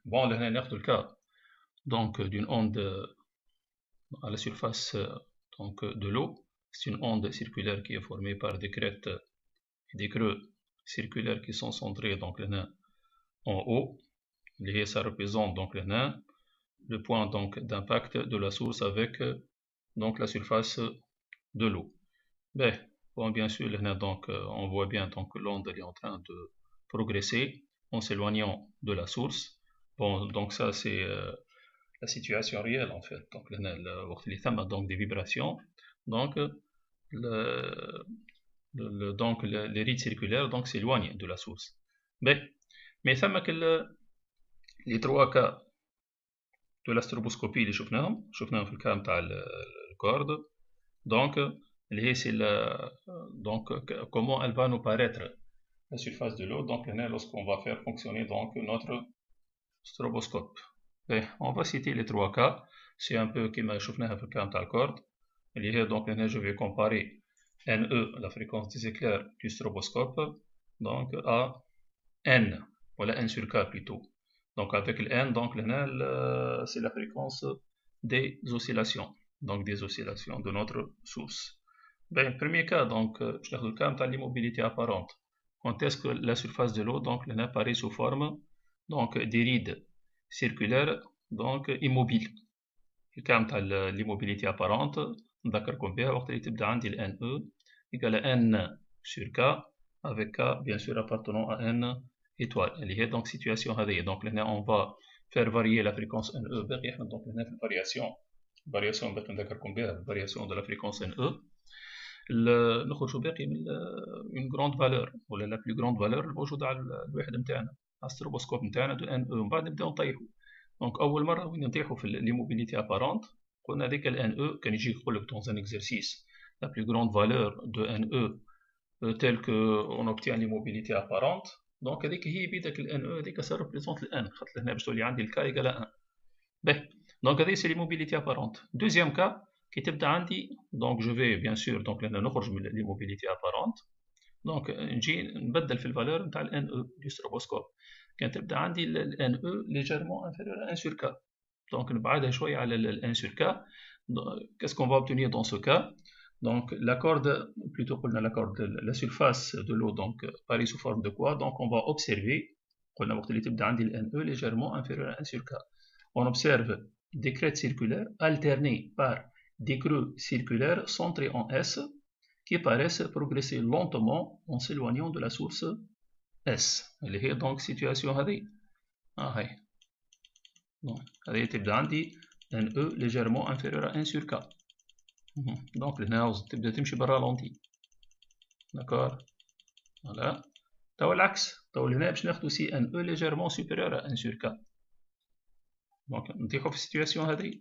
Bon, là, on le cas donc d'une onde à la surface donc, de l'eau. C'est une onde circulaire qui est formée par des crêtes et des creux circulaires qui sont centrés donc, en haut. Et ça représente donc le point donc d'impact de la source avec donc la surface de l'eau. Ben, bon, bien sûr, donc, on voit bien donc, que l'onde est en train de progresser en s'éloignant de la source. Bon, donc ça c'est la situation réelle en fait. Donc, donc des vibrations. Donc, le, donc les rides circulaires donc s'éloignent de la source. Ben, mais ça que les trois cas de l'astroboscopie اللي شفناهم في الكام تاع الكورد. Donc, c'est donc comment elle va nous paraître la surface de l'eau. Donc, lorsqu'on va faire fonctionner donc notre stroboscope. Et on va citer les trois cas. C'est un peu comme شفناها في الكام تاع الكورد. Donc, je vais comparer NE, la fréquence des éclairs du stroboscope, donc à N, voilà N sur K plutôt. Donc avec le N, donc c'est la fréquence des oscillations, donc des oscillations de notre source. Ben, premier cas, donc, je le cas de l'immobilité apparente. Quand est-ce que la surface de l'eau donc apparaît sous forme donc des rides circulaires donc immobiles. Le cas de l'immobilité apparente, نذكركم بها وقت اللي تبدا عندي ال NE égale à N sur K avec K bien sûr appartenant à N étoile. اللي هي donc situation هذه. Donc هنا on va faire varier la fréquence NE باقي احنا donc هنا في الفارياسيون باقي نذكركم بها الفارياسيون de la fréquence NE. نخرجوا باقي من une grande valeur ولا la plus grande valeur الموجوده على الواحد نتاعنا على الستروبوسكوب نتاعنا دو NE. ومن بعد نبداو نطيحوا. Donc أول مرة وين نطيحوا في l'immobilité apparente قلنا هذيك ال NE كان يجي يقول لك dans un exercice la plus grande valeur de NE telle que on obtient l'immobilité apparente. Donc هذيك هي بيدك ال NE هذيك ça représente ال N خاطر هنا باش تولي عندي ال K égale à 1. باهي donc هذه c'est l'immobilité apparente. Deuxième cas كي تبدا عندي donc je vais bien sûr donc لأن نخرج من l'immobilité apparente. Donc نجي نبدل في الفالور نتاع ال NE du stroboscope. كانت تبدا عندي ال NE légèrement inférieur à 1 sur K. Donc نبعدها شوية على ال 1 sur K. Qu'est-ce qu'on va obtenir dans ce cas? Donc la corde, plutôt la surface de l'eau donc paraît sous forme de quoi? Donc on va observer قلنا وقت اللي تبدا عندي ال NE légèrement inférieur à 1 sur K. On observe des crêtes circulaires alternées par des creux circulaires centrés en S qui paraissent progresser lentement en s'éloignant de la source S. اللي هي donc situation هذه. هاي. Donc هذه تبدا عندي NE légèrement inférieur à 1 sur K. Donc هنا تبدا تمشي بالرالونتي. D'accord. Voilà. توا العكس. توا هنا باش ناخدو سي NE légèrement supérieur à 1 sur K. Donc نطيحو في السيتواسيون هذه.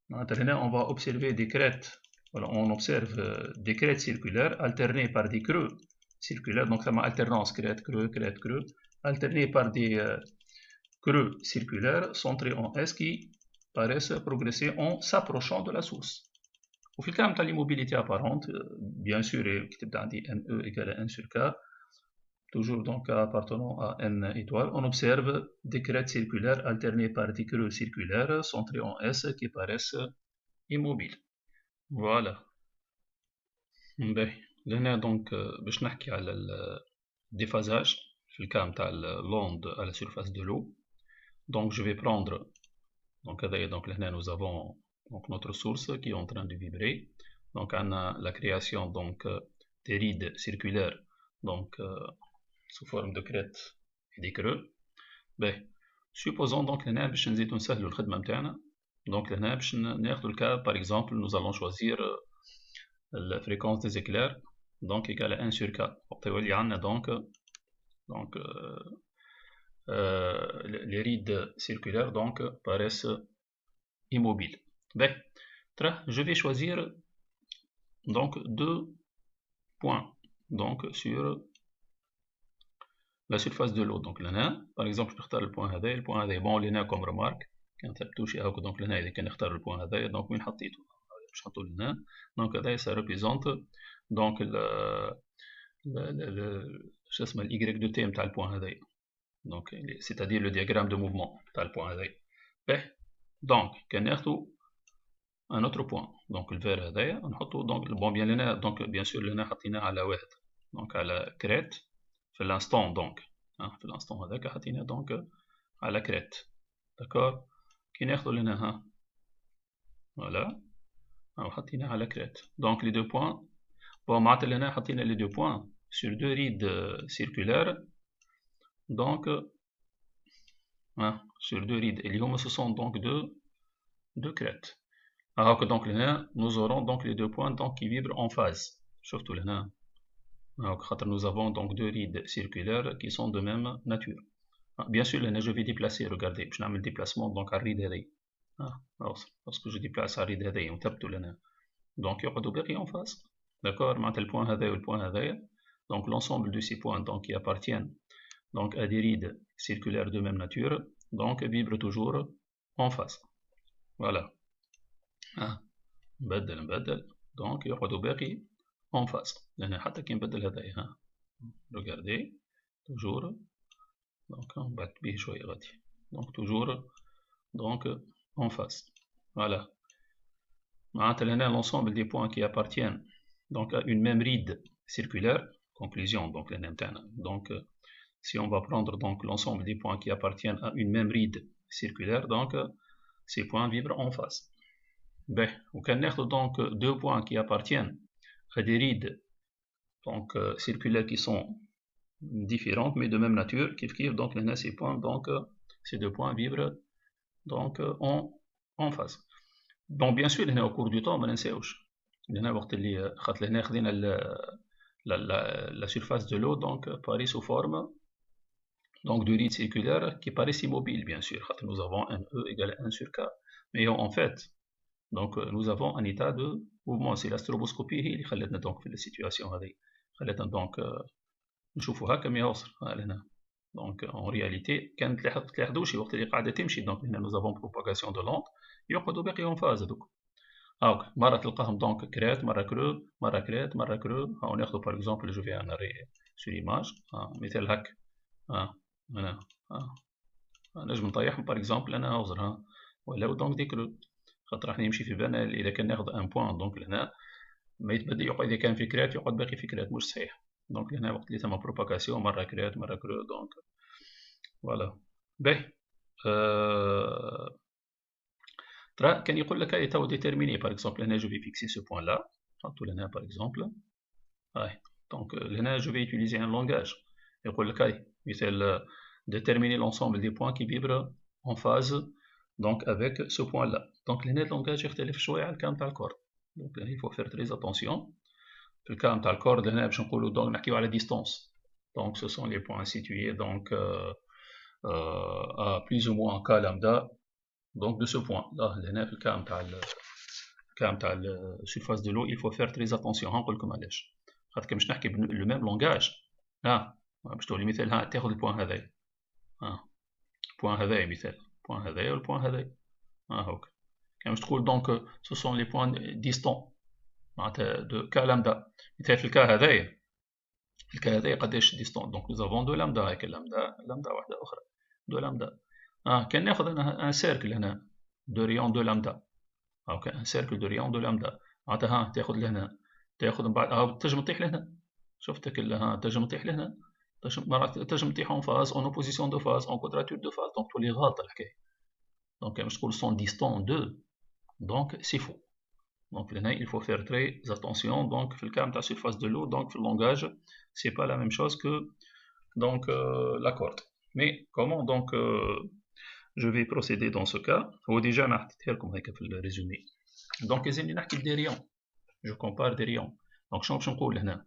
معناتها هنا on va observer des crêtes. Voilà, on observe des crêtes circulaires alternées par des creux circulaires. Donc ça m'a alternance crête creux alternés par des creux circulaires centrés en S qui paraissent progresser en s'approchant de la source. وفي الكلام تاع l'immobilité apparente, bien sûr qui تبدا عندي NE égale à 1 sur K, toujours donc appartenant à N étoile, on observe des crêtes circulaires alternées par des creux circulaires centrés en S qui paraissent immobiles. Voilà. باهي لهنا دونك باش نحكي على الديفازاج في الكام تاع l'onde à la surface de l'eau. Donc je vais prendre donc هذايا donc لهنا nous avons donc notre source qui est en train de vibrer. Donc on a la création donc des rides circulaires donc sous forme de crêtes et des creux. باهي supposons donc هنا باش نزيدو نسهلو الخدمة نتاعنا. Donc هنا باش ناخدو الكا par exemple nous allons choisir la fréquence des éclairs donc égale à 1 sur K. Donc les rides circulaires donc paraissent immobiles. Ben, je vais choisir donc deux points donc sur la surface de l'eau. Donc là, par exemple, je vais le point هذا. Le point هذا bon لنا comme remarque كان ثبتوا شي هكا. Donc là إذا كان نختار le point هذا donc وين حطيته؟ باش نحطو لهنا. Donc هذا ça représente donc شو اسمه ال Y de T نتاع البوان هذايا. donc c'est-à-dire le diagramme de mouvement تاع البوان هذايا. donc كناخدو un autre point, donc le vert هذايا نحطو donc bon bien لنا donc bien sûr لنا حطيناه على واحد donc على كريت في l'instant donc في l'instant هذاك حطيناه donc على كريت d'accord كي ناخدو لنا ها voilà حطيناه على كريت donc les deux points bon معناتها لنا حطينا les deux points sur deux rides circulaires donc sur deux rides اللي هما ce sont donc deux crêtes. Alors que donc là, nous aurons donc les deux points donc, qui vibrent en phase. Surtout là, nous avons donc deux rides circulaires qui sont de même nature. Bien sûr, là, je vais déplacer, regardez, je vais le déplacement donc à ride هذه. Lorsque je déplace à ride هذه, on tape tout là. Donc, il y aura deux باقي en phase. D'accord, maintenant le point هذا et le point هذا. Donc, l'ensemble de ces points donc, qui appartiennent donc, à des rides circulaires de même nature, donc vibrent toujours en phase. Voilà. نبدل donc يقعدوا باقي en face لأن حتى كي نبدل هذايا regardez toujours donc نبعد به شوية غادي donc toujours donc en face voilà معناتها لهنا l'ensemble des points qui appartiennent donc à une même ride circulaire conclusion donc لهنا متاعنا donc si on va prendre donc l'ensemble des points qui appartiennent à une même ride circulaire donc ces points vibrent en face. On a donc deux points qui appartiennent à des rides donc, circulaires qui sont différentes mais de même nature. Donc, ces points, donc, ces deux points vibrent donc, en face. Donc, bien sûr, au cours du temps, la surface de l'eau donc, paraît sous forme donc, de rides circulaires qui paraissent immobiles, bien sûr. Nous avons un E égale 1 sur K. Mais en fait, donc nous avons un état de mouvement. C'est la stroboscopie هي اللي خلتنا donc في السيتواسيون هذه خلتنا donc نشوفوا هكا ما يوصل لهنا. donc en réalité كانت تلاحظوا شي وقت اللي قاعده تمشي donc هنا nous avons propagation de l'onde يقعدوا باقي en phase هذوك. مرة تلقاهم donc كريت مرة كرو مرة كريت مرة كرو. ناخذ par exemple je vais en arrêt sur image مثال هك هنا نجم نطيحهم par exemple انا اوزر ولا donc دي كرو خاطر راح يمشي في بالنا اذا كان ناخذ ان بوان دونك لهنا ما يتبدل يقعد اذا كان في كرات يقعد باقي في كرات مش صحيح دونك لهنا وقت اللي ثم بروباغاسيون مره كرات مره كرو دونك فوالا باهي ترى كان يقول لك اي تو ديتيرميني باغ اكزومبل هنا جو في فيكسي سو بوان لا نحطو لهنا باغ اكزومبل دونك لهنا جو في يوتيليزي ان لونغاج يقول لك اي مثال déterminer l'ensemble des points qui vibrent en phase donc avec ce point là. Donc le langage يختلف شوية على الكلام تاع الكورد. Donc il faut faire très attention. في الكلام تاع الكورد هنا باش نقولوا donc نحكيو على distance. Donc ce sont les points situés donc à plus ou moins k lambda donc de ce point. Là هنا في الكلام تاع surface de l'eau il faut faire très attention. هنقول لكم علاش. خاطر كي باش نحكي le même langage باش تقولي مثال تاخذ البوان هذايا البوان هذايا مثال البوان هذايا والبوان هذايا هاكا كان باش تقول دونك سو سون لي بوان ديستون معناتها دو كا لامدا مثال في الكا هذايا قداش ديستون دونك نو افون دو لامدا هاكا لامدا واحدة أخرى دو لامدا كان ناخذ أنا ان سيركل هنا دو ريون دو لامدا هاكا ان سيركل دو ريون دو لامدا معناتها تاخذ لهنا تاخذ من بعد تنجم تطيح لهنا شفتك تنجم تطيح لهنا تنجم تطيح en phase, en opposition de phase, en quadrature de phase, donc تولي غلط الحكاية. Donc باش تقول sont distants d'eux, donc c'est faux. Donc là il faut faire très attention. Donc في الكلام تاع surface de l'eau, donc في le langage, c'est pas la même chose que donc la corde. Mais comment donc je vais procéder dans ce cas? هو déjà أنا حطيتها لكم هيك في الريزومي. Donc لازمني نحكي des rayons. Je compare des rayons. Donc شنو باش نقول هنا؟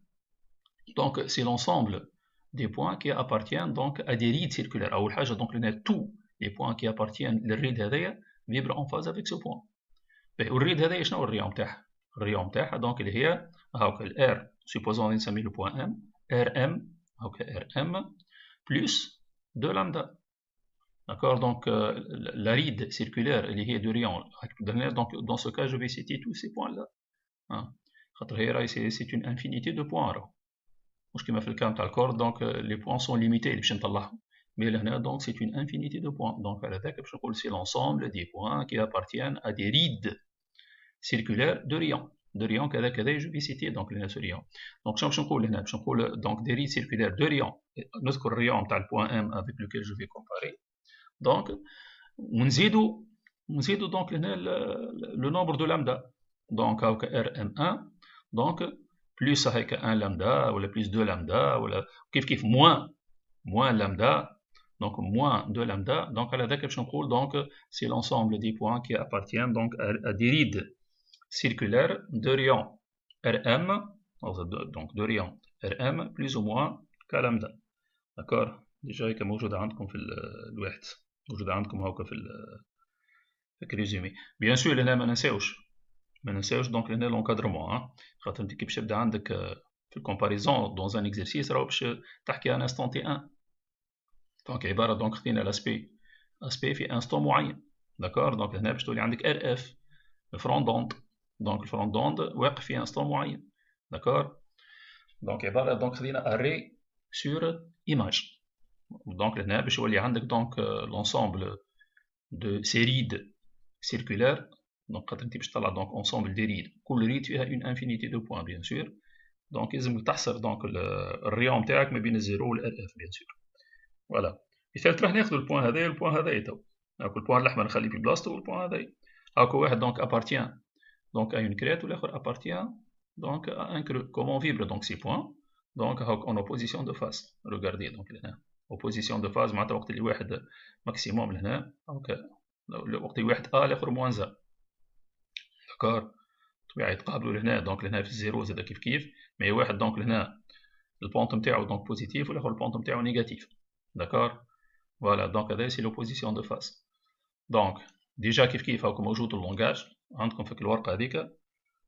Donc c'est l'ensemble des points qui appartiennent donc à des rides circulaires. أول حاجة donc tous les points qui appartiennent للريد هذايا vibrent en phase avec ce point. والريد هذايا شنو الريون تاعها؟ الريون تاعها donc اللي هي هاكا ال R supposons نسميه le point M RM هاكا RM plus 2 lambda. D'accord, donc la ride circulaire اللي هي de rayon. Donc dans ce cas je vais citer tous ces points là. خاطر هي راهي c'est une infinité de points. مش كما في الكلام تاع الكورد دونك لي بوان سون ليميتي اللي باش نطلعهم mais là, donc c'est une infinité de points. Donc c'est l'ensemble des points qui appartiennent à des rides circulaires de rayons. De rayons كذا je vais citer donc les rayons. Donc باش نقول هنا باش نقول donc des rides circulaires de rayons. نذكر الريون تاع le point M avec lequel je vais comparer. Donc ونزيدوا donc le nombre de lambda. Donc هاكا RM1 donc plus هيك 1 lambda ou plus 2 lambda ou كيف moins lambda donc moins 2 lambda. Donc على ذاك باش نقول donc c'est l'ensemble des points qui appartiennent donc à des rides circulaires de rayon RM, donc de rayon RM plus ou moins k lambda. D'accord, déjà هيك موجودة عندكم في الواحد، موجودة عندكم هاكا في الريزومي. بيان سور هنا ما ننساوش دونك هنا لونكادرمون، خاطر انت كي باش تبدا عندك في الكومباريزون دون ان اكزرسيس راهو باش تحكي ان انستون تي ان. دونك عباره دونك خدينا لاسبي في انستون معين. داكور، دونك هنا باش تولي عندك ار اف فرون دوند، دونك الفرون دوند واقف في انستون معين. داكور، دونك عباره دونك خدينا اري سور ايماج. دونك هنا باش يولي عندك دونك لونسومبل دو سي ريد circulaire. Donc quand tu باش تطلع donc ensemble des rides، كل ريد فيها une infinité de points bien sûr. donc لازم تحصر donc الريون تاعك ما بين الزيرو والار اف bien sûr. فوالا، مثال راح ناخذ البوان هذايا والبوان هذايا تو. هاك البوان الاحمر نخليه في بلاصتو والبوان هذايا. هاكا واحد donc appartient donc à une crête والاخر appartient donc à un creux. Comment vibre donc ces points؟ donc هاك en opposition de face. regardez donc هنا opposition de phase معناتها وقت اللي واحد ماكسيموم لهنا هاكا، وقت اللي واحد ا الاخر موان زا. داكور، طبيعي يتقابلوا لهنا دونك لهنا في الزيرو زاد كيف مي واحد دونك لهنا البونت نتاعو دونك بوزيتيف والاخر البونت نتاعو نيجاتيف. داكور، فوالا دونك هذا سي لوبوزيسيون دو فاس. دونك ديجا كيف هاكم موجود اللونغاج عندكم في الورقه هذيك،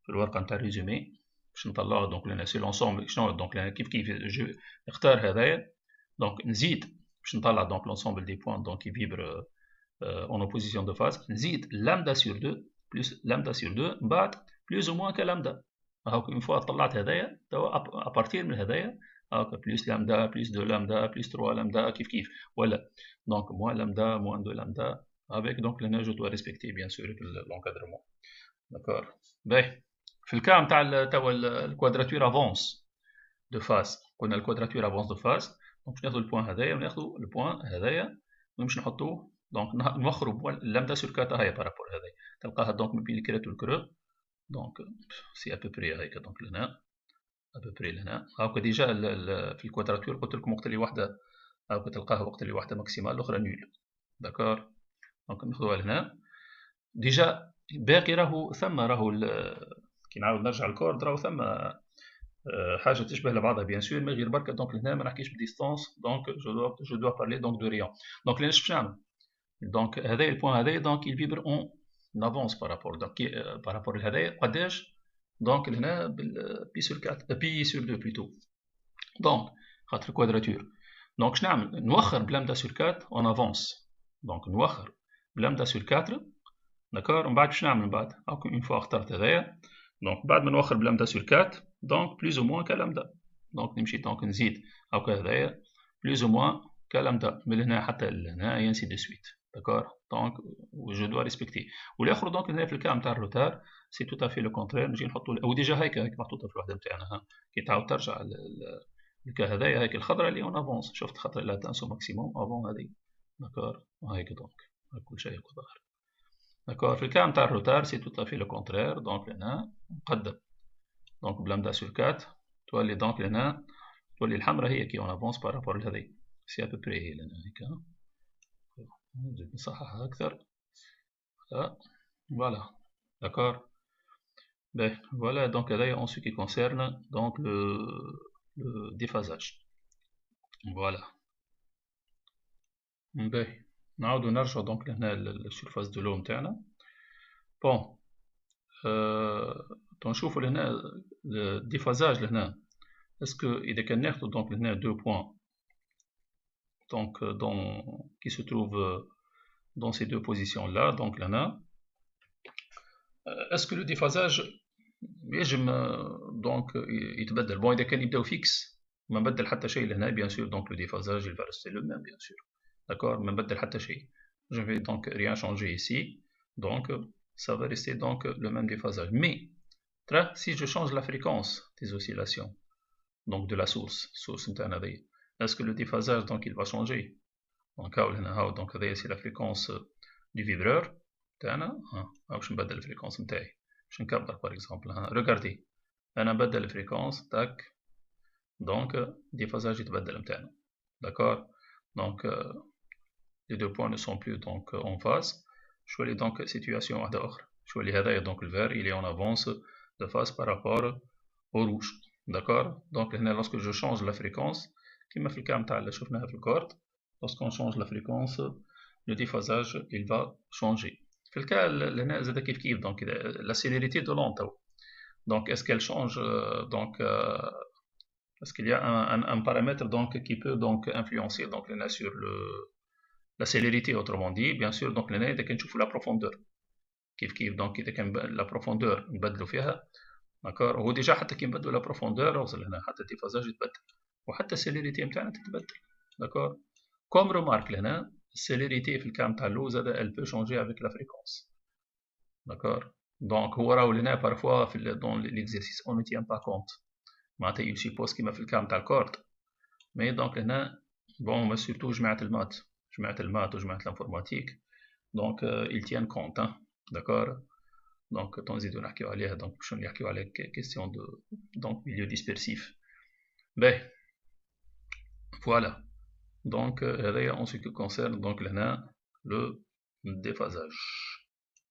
في الورقه نتاع الريزومي باش نطلعو دونك لهنا سي لونسومبل. شنو دونك لهنا كيف جو نختار هذايا دونك نزيد باش نطلع دونك لونسومبل دي بوين دونك يفيبر en opposition de phase. نزيد lambda sur 2 plus lambda sur 2 من بعد plus ou moins que lambda. هاك une fois طلعت هذايا توا à partir من هذايا هاكا plus lambda plus 2 lambda plus 3 lambda كيف ولا donc moins lambda moins 2 lambda avec donc لهنا je dois respecter bien sûr l'encadrement. d'accord. باهي في الكا نتاع توا الكوادراتور افونس دو فاز، قلنا الكوادراتور افونس دو فاز دونك باش ناخذ البوان هذايا وناخذ البوان هذايا ونمشي نحطوه دونك نوخروا اللامدا سور كاتا هاي بارابور هذايا تلقاها دونك ما بين الكريت والكرو. دونك سي ابوبري هيك دونك لهنا ابوبري لهنا هاكا ديجا في الكوادراتور قلت لكم وقت اللي واحده هاكا تلقاها وقت اللي واحده ماكسيمال الاخرى نول. داكور، دونك ناخذوها لهنا ديجا باقي راهو ثم كي نعاود نرجع الكورد راهو ثم حاجه تشبه لبعضها بيان سور من غير بركه. دونك لهنا ما نحكيش بديستونس دونك جو دو بارلي دونك دو ريون. دونك لهنا باش نعمل دونك هذايا البوان هذايا دونك il vibre en avance par rapport donc par rapport لهذايا قداش دونك لهنا بي سور 4 بي سور 2 بلوتو. دونك خاطر كوادراتور دونك شنو نعمل نوخر بلامدا سور 4 en avance. دونك نوخر بلامدا سور 4. داكور، ومن بعد باش نعمل من بعد هاكا اون فوا اخترت هذايا دونك بعد ما نوخر بلامدا سور 4 دونك بلوز او موان كلامدا دونك نمشي دونك نزيد هاكا هذايا بلوز او موان كلامدا من هنا حتى لهنا ينسي دو سويت. داكور، دونك جو دوا ريسبكتي. والاخر دونك هنا في الكام تاع الروتار سي تو افي لو كونترير. نجي نحطو او ديجا هيك محطوطه في الوحده نتاعنا ها كي تعاود ترجع الكا هذايا هيك الخضراء اللي اون افونس شفت خاطر لا تنسو ماكسيموم افون هذه. داكور، وهيك دونك كل شيء ظاهر. داكور، في الكام تاع الروتار سي تو افي لو كونترير. دونك هنا نقدم دونك بلامدا سور 4 تولي دونك هنا تولي الحمراء هي كي اون افونس بارابور لهذه سي ابوبري هي لنا هيك. نزيد نصححها أكثر. Voilà, d'accord. Ben, voilà, donc là, en ce qui concerne donc le déphasage. Voilà. Ben, نعاودو نرجعو donc لهنا السيرفاس دو لو نتاعنا. بون نشوفو لهنا الديفازاج لهنا اسكو إذا كان ناخدو donc لهنا دو بوان donc qui se trouvent dans ces deux positions-là, donc là, est-ce que le déphasage يجب donc يتبدل؟ bon إذا كان يبداو فيكس ما نبدل حتى شيء لهنا bien sûr donc le déphasage il va rester le même bien sûr. d'accord, ما نبدل حتى شيء. Je vais donc rien changer ici, donc ça va rester donc le même déphasage. Mais si je change la fréquence des oscillations, donc de la source est-ce que le déphasage donc il va changer? Donc c'est la fréquence du vibreur تاعنا. باش نبدل الفريكونس نتاعي باش نكبر par exemple. Regardez, انا نبدل الفريكونس تاك، donc déphasage يتبدل نتاعنا، d'accord. Donc les deux points ne sont plus donc en phase. Je vais donc situation واحدة أخرى. Je vais هذايا donc le vert il est en avance de phase par rapport au rouge, d'accord. Donc هنا lorsque je change la fréquence كما في الكام تاع اللي شفناها في الكورد، lorsqu'on change la fréquence le déphasage il va changer. في الكا هنا زاد كيف كيف donc la célérité de l'onde. Donc est-ce qu'elle change donc est-ce qu'il y a un paramètre donc qui peut donc influencer donc sur la célérité, autrement dit, bien sûr. Donc l'année داك نشوفوا la profondeur كيف كيف. donc إذا كان la profondeur نبدلوا فيها، d'accord. هو ديجا حتى كي نبدلوا la profondeur وصل هنا حتى الديفازاج يتبدل وحتى السيليريتي نتاعنا تتبدل، d'accord. كوم رومارك لهنا السيليريتي في الكام تاع اللو زاد elle peut changer avec la fréquence، d'accord. donc هو راهو لهنا parfois في dans l'exercice on ne tient pas compte، معناتها il suppose كيما في الكام تاع الكورد. mais donc هنا bon surtout جماعة المات وجماعة l'informatique donc ils tiennent compte، d'accord. donc تنزيدو نحكيو عليها donc باش نحكيو على question de donc milieu dispersif. باهي voilà donc هذايا en ce qui concerne donc لهنا le déphasage.